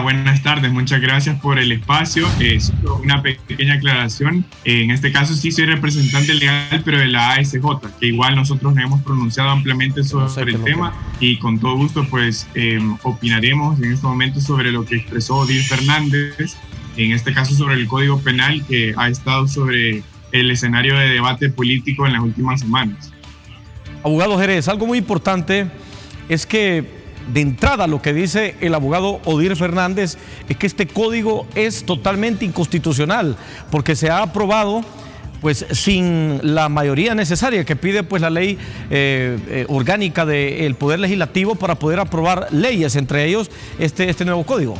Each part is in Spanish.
Buenas tardes, muchas gracias por el espacio. Solo una pequeña aclaración. En este caso sí soy representante legal, pero de la ASJ, que igual nosotros nos hemos pronunciado ampliamente sobre el tema y con todo gusto pues opinaremos en este momento sobre lo que expresó Odile Fernández, en este caso sobre el Código Penal que ha estado sobre el escenario de debate político en las últimas semanas. Abogado Jerez, algo muy importante es que de entrada lo que dice el abogado Odile Fernández es que este código es totalmente inconstitucional porque se ha aprobado pues sin la mayoría necesaria que pide pues la ley orgánica del Poder Legislativo para poder aprobar leyes, entre ellos este nuevo código.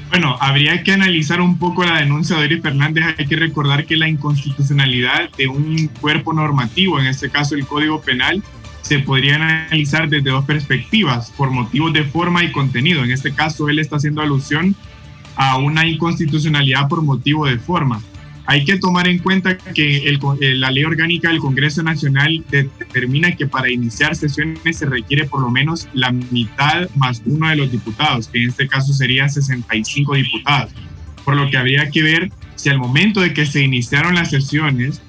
Bueno, habría que analizar un poco la denuncia de Odile Fernández. Hay que recordar que la inconstitucionalidad de un cuerpo normativo, en este caso el Código Penal, se podría analizar desde dos perspectivas, por motivos de forma y contenido. En este caso, él está haciendo alusión a una inconstitucionalidad por motivo de forma. Hay que tomar en cuenta que la ley orgánica del Congreso Nacional determina que para iniciar sesiones se requiere por lo menos la mitad más uno de los diputados, que en este caso serían 65 diputados. Por lo que habría que ver si al momento de que se iniciaron las sesiones,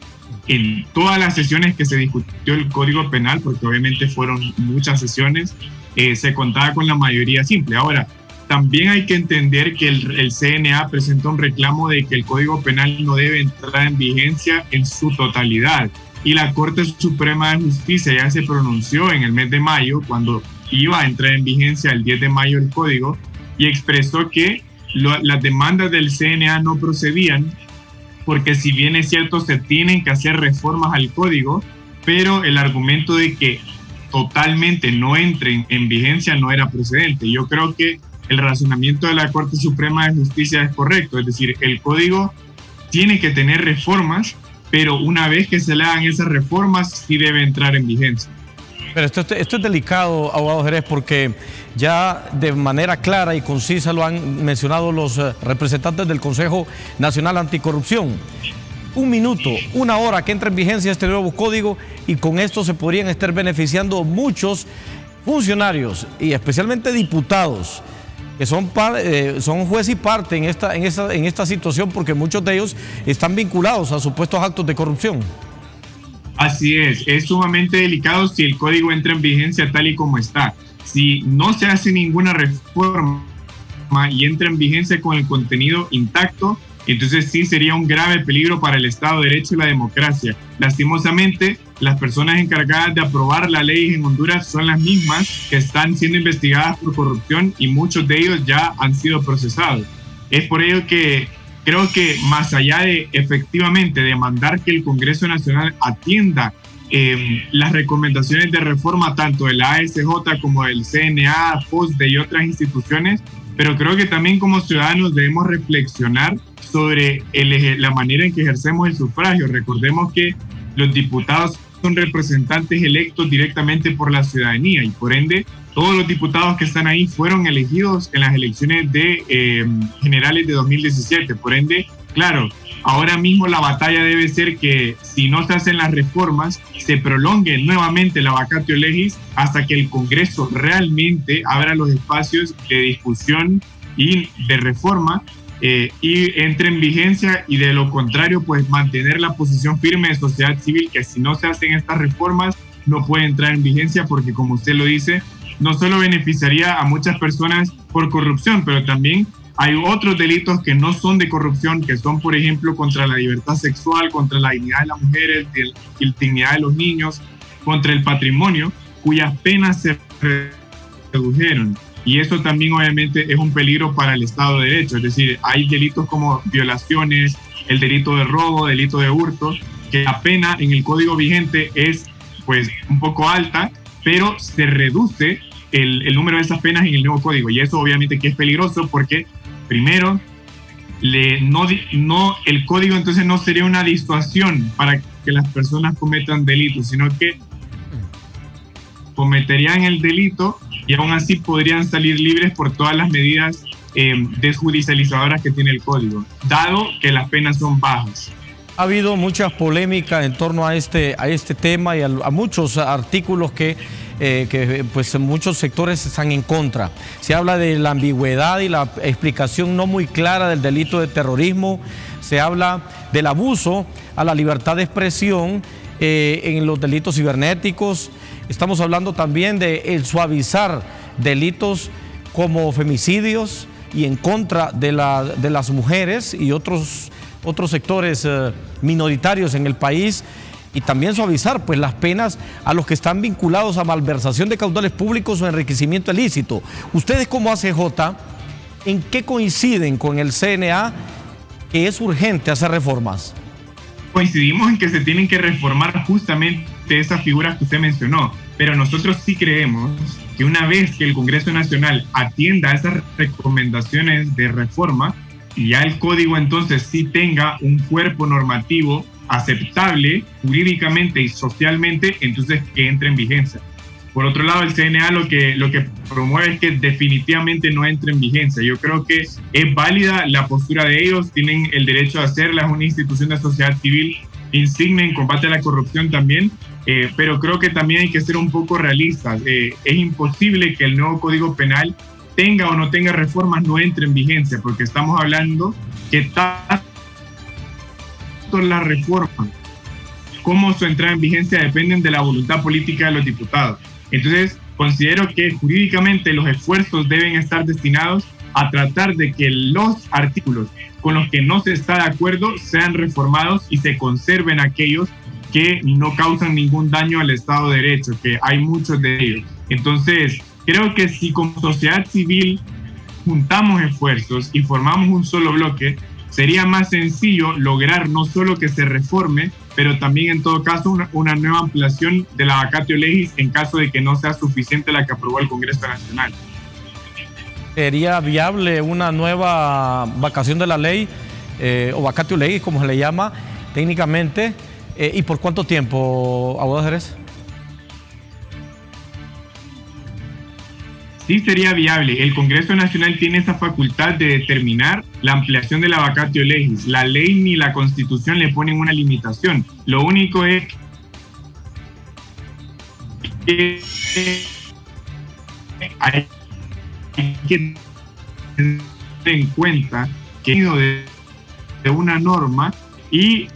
en todas las sesiones que se discutió el Código Penal, porque obviamente fueron muchas sesiones, se contaba con la mayoría simple. Ahora, también hay que entender que el CNA presenta un reclamo de que el Código Penal no debe entrar en vigencia en su totalidad. Y la Corte Suprema de Justicia ya se pronunció en el mes de mayo, cuando iba a entrar en vigencia el 10 de mayo el Código, y expresó que las demandas del CNA no procedían, porque si bien es cierto se tienen que hacer reformas al código, pero el argumento de que totalmente no entren en vigencia no era procedente. Yo creo que el razonamiento de la Corte Suprema de Justicia es correcto, es decir, el código tiene que tener reformas, pero una vez que se le hagan esas reformas sí debe entrar en vigencia. Pero esto es delicado, abogado Jerez, porque ya de manera clara y concisa lo han mencionado los representantes del Consejo Nacional Anticorrupción. 1 minuto, 1 hora que entra en vigencia este nuevo código y con esto se podrían estar beneficiando muchos funcionarios y especialmente diputados que son juez y parte en esta situación porque muchos de ellos están vinculados a supuestos actos de corrupción. Así es sumamente delicado si el código entra en vigencia tal y como está. Si no se hace ninguna reforma y entra en vigencia con el contenido intacto, entonces sí sería un grave peligro para el Estado de Derecho y la democracia. Lastimosamente, las personas encargadas de aprobar la ley en Honduras son las mismas que están siendo investigadas por corrupción y muchos de ellos ya han sido procesados. Es por ello que creo que más allá de efectivamente demandar que el Congreso Nacional atienda las recomendaciones de reforma tanto de la ASJ como del CNA, POSDE y otras instituciones, pero creo que también como ciudadanos debemos reflexionar sobre la manera en que ejercemos el sufragio. Recordemos que los diputados son representantes electos directamente por la ciudadanía y por ende todos los diputados que están ahí fueron elegidos en las elecciones generales de 2017. Por ende, claro, ahora mismo la batalla debe ser que si no se hacen las reformas, se prolongue nuevamente la vacatio legis hasta que el Congreso realmente abra los espacios de discusión y de reforma y entre en vigencia, y de lo contrario, pues mantener la posición firme de sociedad civil que si no se hacen estas reformas no puede entrar en vigencia porque, como usted lo dice, no solo beneficiaría a muchas personas por corrupción, pero también hay otros delitos que no son de corrupción, que son, por ejemplo, contra la libertad sexual, contra la dignidad de las mujeres, la dignidad de los niños, contra el patrimonio, cuyas penas se redujeron. Y eso también obviamente es un peligro para el Estado de Derecho. Es decir, hay delitos como violaciones, el delito de robo, delito de hurto, que la pena en el código vigente es pues un poco alta, pero se reduce el número de esas penas en el nuevo código. Y eso obviamente que es peligroso porque, primero, el código entonces no sería una disuasión para que las personas cometan delitos, sino que cometerían el delito y aún así podrían salir libres por todas las medidas desjudicializadoras que tiene el código, dado que las penas son bajas. Ha habido muchas polémicas en torno a este tema y a muchos artículos que que pues muchos sectores están en contra. Se habla de la ambigüedad y la explicación no muy clara del delito de terrorismo, se habla del abuso a la libertad de expresión en los delitos cibernéticos. Estamos hablando también de el suavizar delitos como femicidios y en contra de las mujeres y otros sectores minoritarios en el país, y también suavizar pues las penas a los que están vinculados a malversación de caudales públicos o enriquecimiento ilícito. Ustedes como ACJ, ¿en qué coinciden con el CNA que es urgente hacer reformas? Coincidimos en que se tienen que reformar justamente esas figuras que usted mencionó, pero nosotros sí creemos que una vez que el Congreso Nacional atienda a esas recomendaciones de reforma, y ya el código entonces sí tenga un cuerpo normativo aceptable jurídicamente y socialmente, entonces que entre en vigencia. Por otro lado, el CNA lo que promueve es que definitivamente no entre en vigencia. Yo creo que es válida la postura de ellos, tienen el derecho a hacerla, es una institución de sociedad civil insigne en combate a la corrupción también, pero creo que también hay que ser un poco realistas. Es imposible que el nuevo Código Penal tenga o no tenga reformas, no entre en vigencia, porque estamos hablando que tanto la reforma como su entrada en vigencia dependen de la voluntad política de los diputados. Entonces, considero que jurídicamente los esfuerzos deben estar destinados a tratar de que los artículos con los que no se está de acuerdo sean reformados y se conserven aquellos que no causan ningún daño al Estado de Derecho, que hay muchos de ellos. Entonces, creo que si como sociedad civil juntamos esfuerzos y formamos un solo bloque, sería más sencillo lograr no solo que se reforme, pero también en todo caso una nueva ampliación de la vacatio legis en caso de que no sea suficiente la que aprobó el Congreso Nacional. ¿Sería viable una nueva vacación de la ley o vacatio legis, como se le llama técnicamente? ¿Y por cuánto tiempo, abogado Jerez? Sí sería viable. El Congreso Nacional tiene esa facultad de determinar la ampliación de la vacatio legis. La ley ni la Constitución le ponen una limitación. Lo único es que hay que tener en cuenta que de una norma, y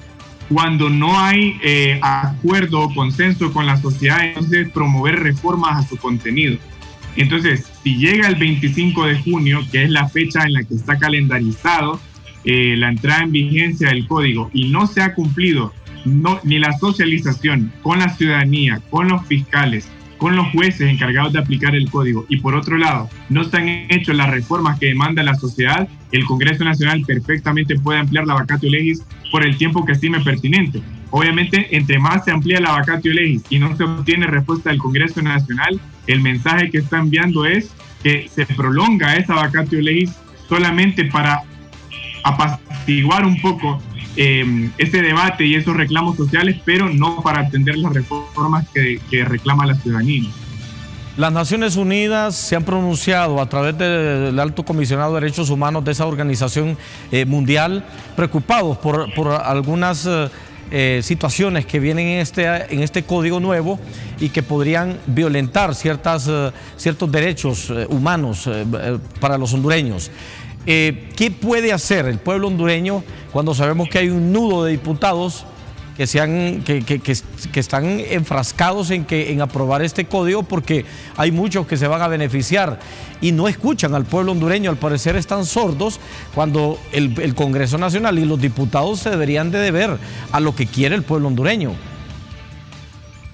cuando no hay acuerdo o consenso con la sociedad, entonces promover reformas a su contenido. Entonces, si llega el 25 de junio, que es la fecha en la que está calendarizado la entrada en vigencia del código, y no se ha cumplido ni la socialización con la ciudadanía, con los fiscales, con los jueces encargados de aplicar el código, y por otro lado, no se han hecho las reformas que demanda la sociedad, el Congreso Nacional perfectamente puede ampliar la vacatio legis por el tiempo que estime pertinente. Obviamente, entre más se amplía la vacatio legis y no se obtiene respuesta del Congreso Nacional, el mensaje que está enviando es que se prolonga esa vacatio legis solamente para apaciguar un poco ese debate y esos reclamos sociales, pero no para atender las reformas que reclama la ciudadanía. Las Naciones Unidas se han pronunciado a través del Alto Comisionado de Derechos Humanos de esa organización mundial, preocupados por algunas situaciones que vienen en este código nuevo y que podrían violentar ciertos derechos humanos para los hondureños. ¿Qué puede hacer el pueblo hondureño cuando sabemos que hay un nudo de diputados que están enfrascados en aprobar este código, porque hay muchos que se van a beneficiar y no escuchan al pueblo hondureño? Al parecer están sordos cuando el Congreso Nacional y los diputados se deberían de deber a lo que quiere el pueblo hondureño.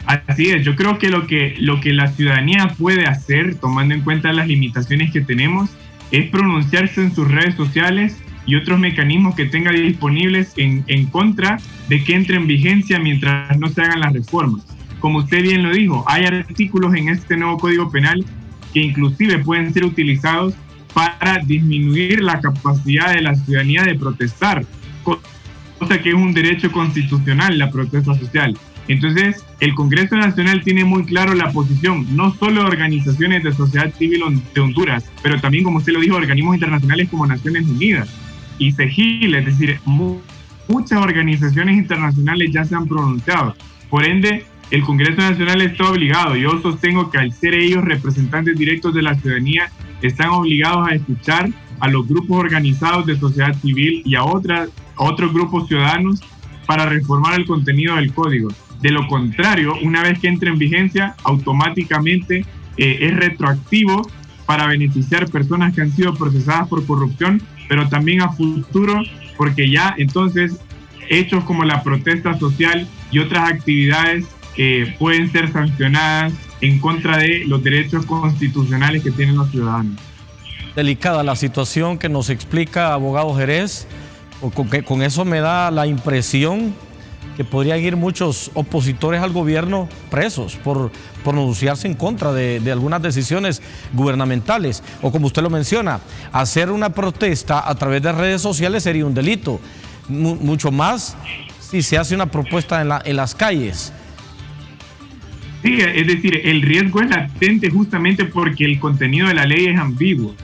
Así es, yo creo que lo que la ciudadanía puede hacer, tomando en cuenta las limitaciones que tenemos, es pronunciarse en sus redes sociales y otros mecanismos que tenga disponibles en contra de que entre en vigencia mientras no se hagan las reformas. Como usted bien lo dijo, hay artículos en este nuevo Código Penal que inclusive pueden ser utilizados para disminuir la capacidad de la ciudadanía de protestar, cosa que es un derecho constitucional, la protesta social. Entonces, el Congreso Nacional tiene muy claro la posición, no solo de organizaciones de sociedad civil de Honduras, pero también, como usted lo dijo, organismos internacionales como Naciones Unidas y CEGIL, es decir, muchas organizaciones internacionales ya se han pronunciado. Por ende, el Congreso Nacional está obligado. Yo sostengo que al ser ellos representantes directos de la ciudadanía, están obligados a escuchar a los grupos organizados de sociedad civil y a otros grupos ciudadanos para reformar el contenido del código. De lo contrario, una vez que entre en vigencia, automáticamente es retroactivo para beneficiar personas que han sido procesadas por corrupción, pero también a futuro, porque ya entonces hechos como la protesta social y otras actividades pueden ser sancionadas en contra de los derechos constitucionales que tienen los ciudadanos. Delicada la situación que nos explica abogado Jerez, con eso me da la impresión que podrían ir muchos opositores al gobierno presos por pronunciarse en contra de algunas decisiones gubernamentales. O como usted lo menciona, hacer una protesta a través de redes sociales sería un delito. Mucho más si se hace una propuesta en las calles. Sí, es decir, el riesgo es latente justamente porque el contenido de la ley es ambiguo.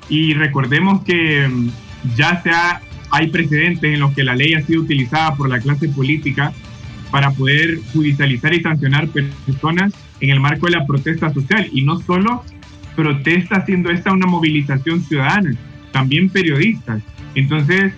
Y recordemos que hay precedentes en los que la ley ha sido utilizada por la clase política para poder judicializar y sancionar personas en el marco de la protesta social. Y no solo protesta siendo esta una movilización ciudadana, también periodistas. Entonces,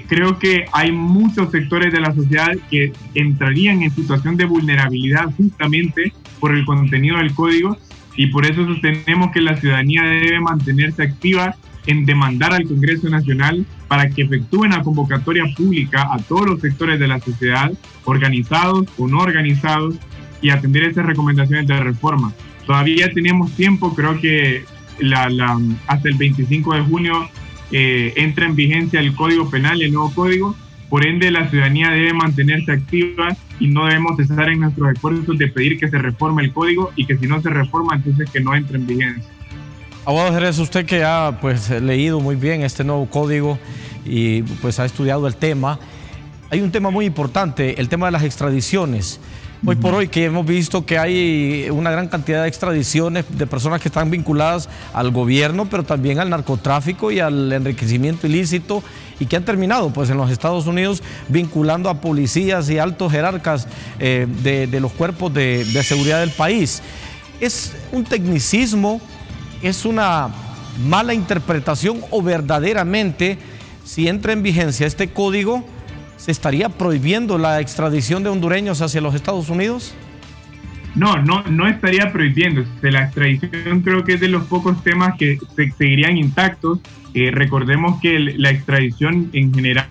creo que hay muchos sectores de la sociedad que entrarían en situación de vulnerabilidad justamente por el contenido del código, y por eso sostenemos que la ciudadanía debe mantenerse activa en demandar al Congreso Nacional para que efectúen la convocatoria pública a todos los sectores de la sociedad, organizados o no organizados, y atender esas recomendaciones de reforma. Todavía tenemos tiempo, creo que hasta el 25 de junio entra en vigencia el Código Penal, el nuevo código. Por ende, la ciudadanía debe mantenerse activa y no debemos cesar en nuestros esfuerzos de pedir que se reforme el código, y que si no se reforma, entonces que no entre en vigencia. Abogado Jerez, usted que ha leído muy bien este nuevo código y pues ha estudiado el tema, hay un tema muy importante, el tema de las extradiciones. Hoy por hoy que hemos visto que hay una gran cantidad de extradiciones de personas que están vinculadas al gobierno, pero también al narcotráfico y al enriquecimiento ilícito, y que han terminado pues en los Estados Unidos vinculando a policías y altos jerarcas de los cuerpos de seguridad del país. ¿Es un tecnicismo? ¿Es una mala interpretación o verdaderamente, si entra en vigencia este código, se estaría prohibiendo la extradición de hondureños hacia los Estados Unidos? No estaría prohibiendo. La extradición creo que es de los pocos temas que seguirían intactos. Recordemos que la extradición en general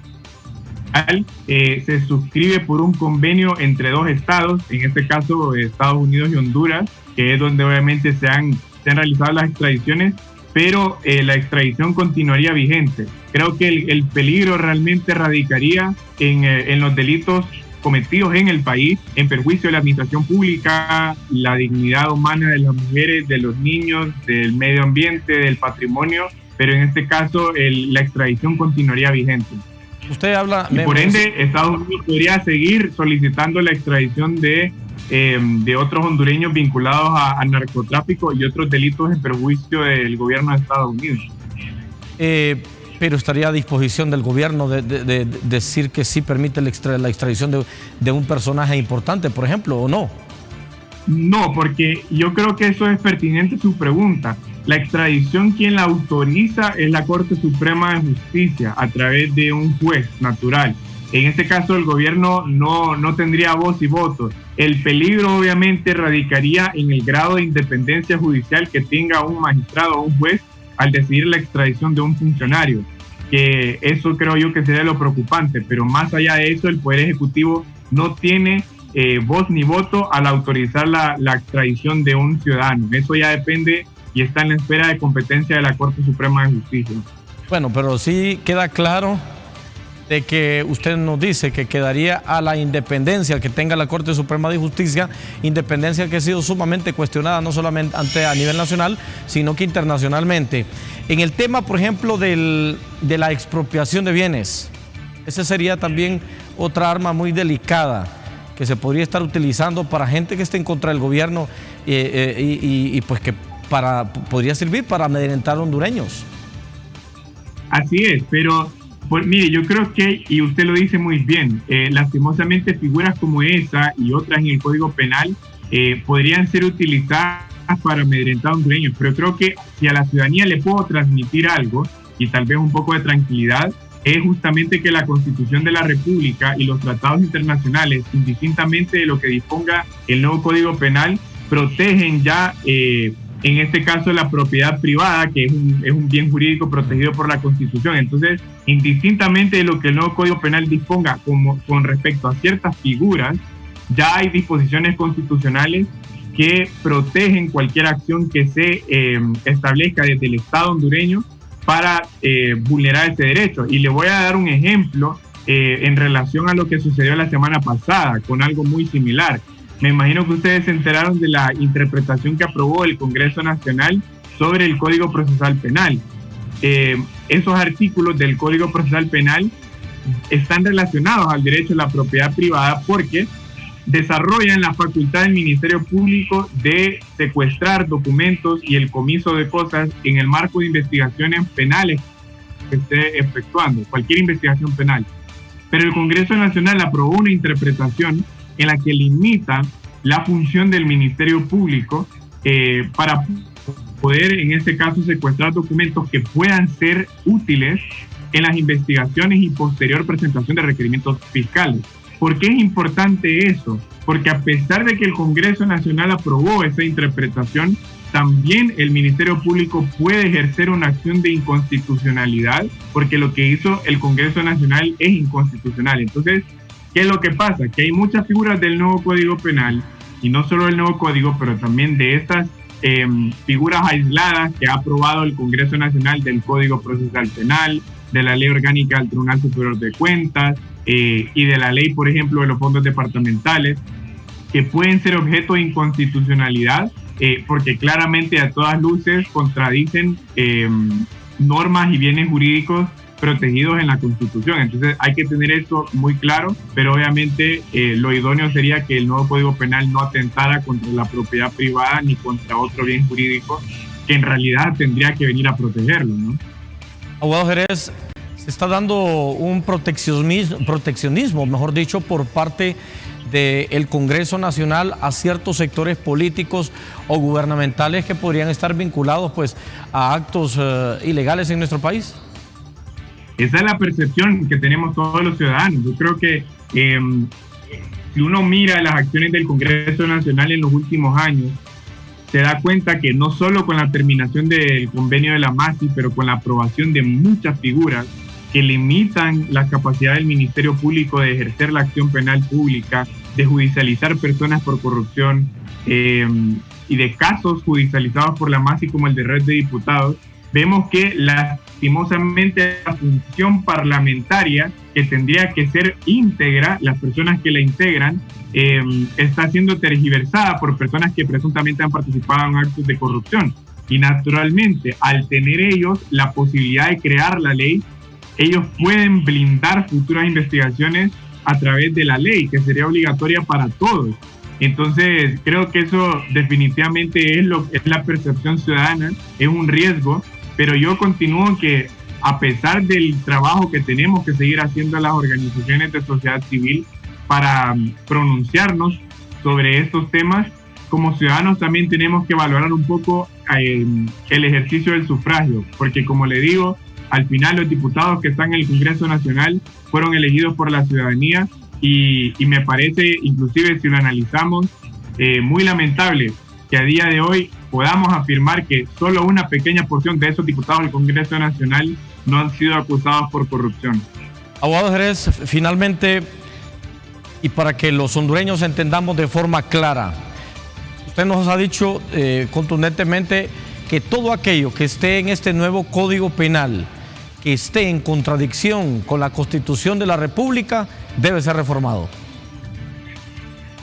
se suscribe por un convenio entre dos estados, en este caso Estados Unidos y Honduras, que es donde obviamente se han realizado las extradiciones, pero la extradición continuaría vigente. Creo que el peligro realmente radicaría en los delitos cometidos en el país, en perjuicio de la administración pública, la dignidad humana de las mujeres, de los niños, del medio ambiente, del patrimonio, pero en este caso la extradición continuaría vigente. Usted habla... Y por ende, Estados Unidos podría seguir solicitando la extradición de otros hondureños vinculados al narcotráfico y otros delitos en perjuicio del gobierno de Estados Unidos. Pero estaría a disposición del gobierno de decir que sí permite la extradición de un personaje importante, por ejemplo, ¿o no? No, porque yo creo que eso es pertinente su pregunta. La extradición, quien la autoriza es la Corte Suprema de Justicia a través de un juez natural. En este caso, el gobierno no tendría voz y voto. El peligro obviamente radicaría en el grado de independencia judicial que tenga un magistrado o un juez al decidir la extradición de un funcionario, que eso creo yo que sería lo preocupante. Pero más allá de eso, el Poder Ejecutivo no tiene voz ni voto al autorizar la extradición de un ciudadano. Eso ya depende y está en la esfera de competencia de la Corte Suprema de Justicia. Bueno, pero sí queda claro de que usted nos dice que quedaría a la independencia que tenga la Corte Suprema de Justicia, independencia que ha sido sumamente cuestionada no solamente a nivel nacional, sino que internacionalmente. En el tema, por ejemplo, de la expropiación de bienes, esa sería también otra arma muy delicada que se podría estar utilizando para gente que esté en contra del gobierno y pues que podría servir para amedrentar hondureños. Así es, pero Mire, yo creo que, y usted lo dice muy bien, lastimosamente figuras como esa y otras en el Código Penal podrían ser utilizadas para amedrentar a hondureños, pero creo que si a la ciudadanía le puedo transmitir algo y tal vez un poco de tranquilidad, es justamente que la Constitución de la República y los tratados internacionales, indistintamente de lo que disponga el nuevo Código Penal, protegen ya, en este caso, la propiedad privada, que es un bien jurídico protegido por la Constitución. Entonces, indistintamente de lo que el nuevo Código Penal disponga con respecto a ciertas figuras, ya hay disposiciones constitucionales que protegen cualquier acción que se establezca desde el Estado hondureño para vulnerar ese derecho. Y le voy a dar un ejemplo en relación a lo que sucedió la semana pasada, con algo muy similar. Me imagino que ustedes se enteraron de la interpretación que aprobó el Congreso Nacional sobre el Código Procesal Penal. Esos artículos del Código Procesal Penal están relacionados al derecho a la propiedad privada porque desarrollan la facultad del Ministerio Público de secuestrar documentos y el comiso de cosas en el marco de investigaciones penales que esté efectuando, cualquier investigación penal. Pero el Congreso Nacional aprobó una interpretación en la que limita la función del Ministerio Público para poder, en este caso, secuestrar documentos que puedan ser útiles en las investigaciones y posterior presentación de requerimientos fiscales. ¿Por qué es importante eso? Porque a pesar de que el Congreso Nacional aprobó esa interpretación, también el Ministerio Público puede ejercer una acción de inconstitucionalidad, porque lo que hizo el Congreso Nacional es inconstitucional. Entonces, ¿qué es lo que pasa? Que hay muchas figuras del nuevo Código Penal, y no solo del nuevo Código, pero también de estas figuras aisladas que ha aprobado el Congreso Nacional del Código Procesal Penal, de la Ley Orgánica del Tribunal Superior de Cuentas y de la ley, por ejemplo, de los fondos departamentales, que pueden ser objeto de inconstitucionalidad porque claramente a todas luces contradicen normas y bienes jurídicos protegidos en la Constitución. Entonces hay que tener eso muy claro, pero obviamente lo idóneo sería que el nuevo Código Penal no atentara contra la propiedad privada ni contra otro bien jurídico que en realidad tendría que venir a protegerlo, ¿no? Abogado Jerez, se está dando un proteccionismo, mejor dicho, por parte del Congreso Nacional a ciertos sectores políticos o gubernamentales que podrían estar vinculados pues a actos ilegales en nuestro país. Esa es la percepción que tenemos todos los ciudadanos. Yo creo que si uno mira las acciones del Congreso Nacional en los últimos años, se da cuenta que no solo con la terminación del convenio de la MASI, pero con la aprobación de muchas figuras que limitan la capacidad del Ministerio Público de ejercer la acción penal pública, de judicializar personas por corrupción y de casos judicializados por la MASI como el de Red de Diputados, vemos que lastimosamente la función parlamentaria, que tendría que ser íntegra, las personas que la integran, está siendo tergiversada por personas que presuntamente han participado en actos de corrupción. Y naturalmente, al tener ellos la posibilidad de crear la ley, ellos pueden blindar futuras investigaciones a través de la ley, que sería obligatoria para todos. Entonces, creo que eso definitivamente es la percepción ciudadana, es un riesgo, pero yo continúo que a pesar del trabajo que tenemos que seguir haciendo las organizaciones de sociedad civil para pronunciarnos sobre estos temas, como ciudadanos también tenemos que valorar un poco el ejercicio del sufragio, porque como le digo, al final los diputados que están en el Congreso Nacional fueron elegidos por la ciudadanía y me parece, inclusive si lo analizamos, muy lamentable que a día de hoy podamos afirmar que solo una pequeña porción de esos diputados del Congreso Nacional no han sido acusados por corrupción. Abogado Jerez, finalmente, y para que los hondureños entendamos de forma clara, usted nos ha dicho contundentemente que todo aquello que esté en este nuevo Código Penal, que esté en contradicción con la Constitución de la República, debe ser reformado.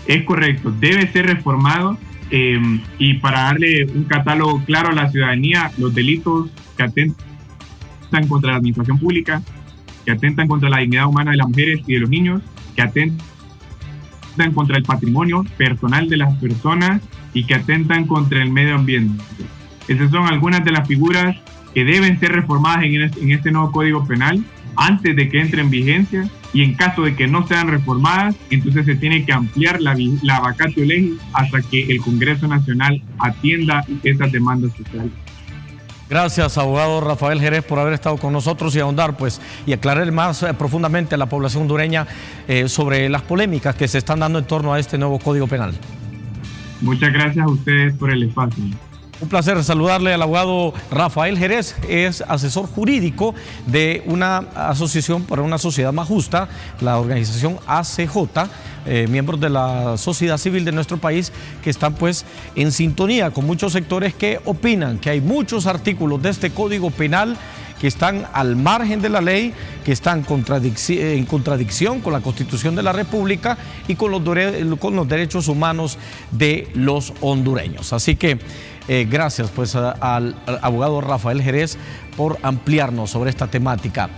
Es correcto, debe ser reformado y para darle un catálogo claro a la ciudadanía, los delitos que atentan contra la administración pública, que atentan contra la dignidad humana de las mujeres y de los niños, que atentan contra el patrimonio personal de las personas y que atentan contra el medio ambiente. Esas son algunas de las figuras que deben ser reformadas en este nuevo Código Penal antes de que entre en vigencia, y en caso de que no sean reformadas, entonces se tiene que ampliar la vacatio legis hasta que el Congreso Nacional atienda esas demandas sociales. Gracias, abogado Rafael Jerez, por haber estado con nosotros y ahondar y aclarar más profundamente a la población hondureña sobre las polémicas que se están dando en torno a este nuevo Código Penal. Muchas gracias a ustedes por el espacio. Un placer saludarle al abogado Rafael Jerez, es asesor jurídico de una asociación para una sociedad más justa, la organización ACJ, miembros de la sociedad civil de nuestro país que están pues en sintonía con muchos sectores que opinan que hay muchos artículos de este Código Penal que están al margen de la ley, que están en contradicción con la Constitución de la República y con los derechos humanos de los hondureños. Así que gracias pues al abogado Rafael Jerez por ampliarnos sobre esta temática.